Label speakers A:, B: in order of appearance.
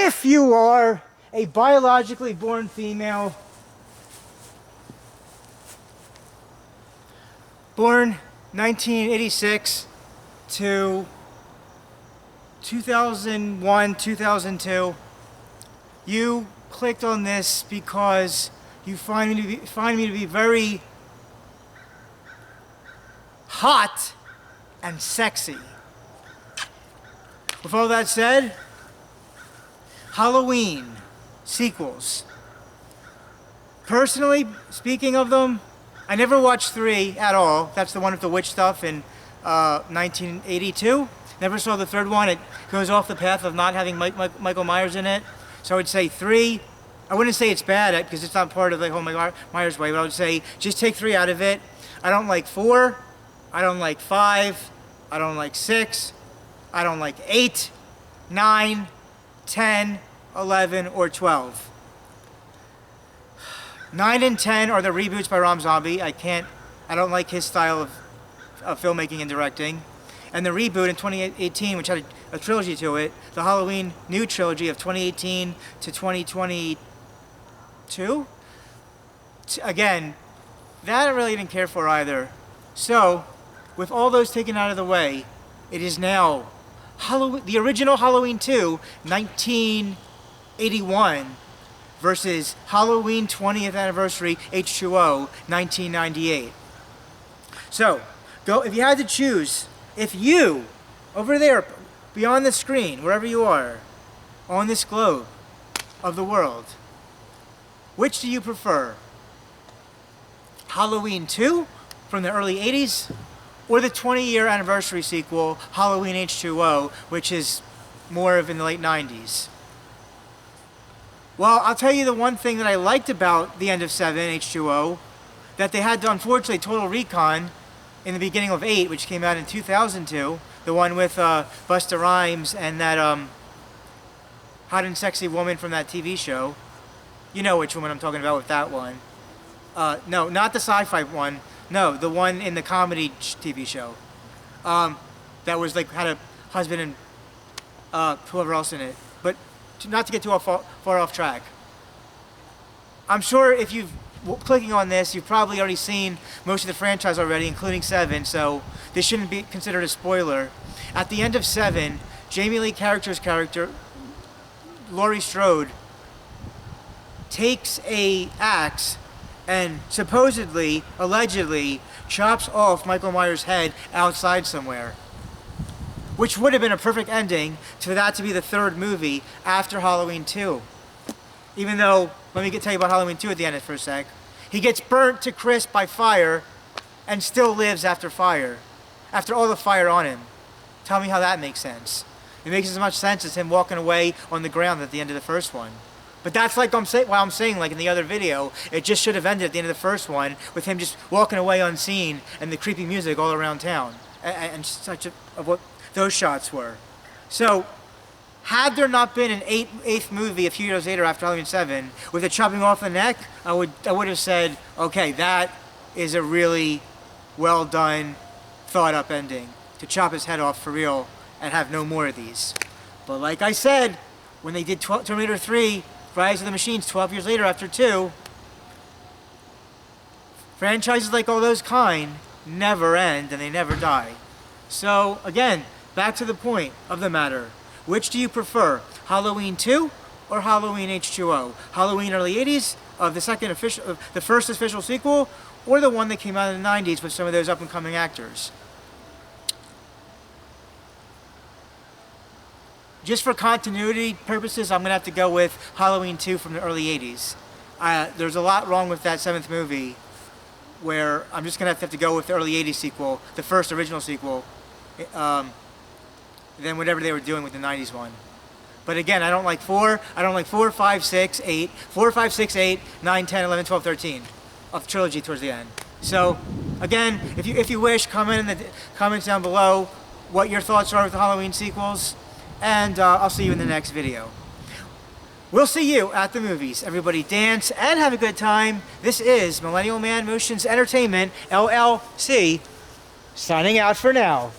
A: if you are a biologically born female, born 1986 to 2001, 2002, you clicked on this because you find me to be very hot and sexy. With all that said, Halloween sequels. Personally, speaking of them, I never watched 3 at all. That's the one with the witch stuff in 1982. Never saw the third one. It goes off the path of not having Michael Myers in it. So I would say 3. I wouldn't say it's bad because it's not part of the whole Myers way, but I would say just take 3 out of it. I don't like 4. I don't like 5. I don't like 6. I don't like 8, 9, 10, 11, or 12. 9 and 10 are the reboots by Rob Zombie. I don't like his style of filmmaking and directing. And the reboot in 2018, which had a trilogy to it, the Halloween new trilogy of 2018 to 2022, again, that I really didn't care for either. So, with all those taken out of the way, it is now the original Halloween 2, 1981, versus Halloween 20th Anniversary H2O, 1998. So, if you had to choose, if you, over there, beyond the screen, wherever you are, on this globe of the world, which do you prefer? Halloween 2 from the early 80s, or the 20-year anniversary sequel, Halloween H2O, which is more of in the late 90s? Well, I'll tell you the one thing that I liked about the end of 7, H2O, that they had to, unfortunately, Total Recon in the beginning of 8, which came out in 2002, the one with Busta Rhymes and that hot and sexy woman from that TV show. You know which woman I'm talking about with that one. No, not the sci-fi one. No, the one in the comedy TV show. That was like had a husband and whoever else in it. But not to get too far off track. I'm sure if you've clicking on this, you've probably already seen most of the franchise already, including 7, so this shouldn't be considered a spoiler. At the end of 7, Jamie Lee Curtis's character, Laurie Strode, takes a axe and supposedly, allegedly, chops off Michael Myers' head outside somewhere. Which would have been a perfect ending for that to be the 3rd movie after Halloween 2. Even though, let me tell you about Halloween 2 at the end for a sec. He gets burnt to crisp by fire and still lives after fire. After all the fire on him. Tell me how that makes sense. It makes as much sense as him walking away on the ground at the end of the first one. But that's like I'm saying, like in the other video, it just should have ended at the end of the first one with him just walking away unseen and the creepy music all around town. And such of what those shots were. So, had there not been an 8th movie a few years later after Halloween 7 with it chopping off the neck, I would have said, okay, that is a really well done, thought up ending to chop his head off for real and have no more of these. But like I said, when they did Terminator 3, Rise of the Machines 12 years later after 2, franchises like all those kind never end and they never die. So again, back to the point of the matter. Which do you prefer, Halloween 2 or Halloween H2O? Halloween early 80s of the first official sequel, or the one that came out in the 90s with some of those up-and-coming actors? Just for continuity purposes, I'm going to have to go with Halloween 2 from the early 80s. There's a lot wrong with that 7th movie, where I'm just going to have to go with the early 80s sequel, the first original sequel, than whatever they were doing with the 90s one. But again, I don't like 4, 5, 6, 8, 4, 5, 6, 8, 9, 10, 11, 12, 13 of the trilogy towards the end. So, again, if you wish, comment in the comments down below what your thoughts are with the Halloween sequels, and I'll see you in the next video. We'll see you at the movies. Everybody dance and have a good time. This is Millennial Man Motions Entertainment, LLC, signing out for now.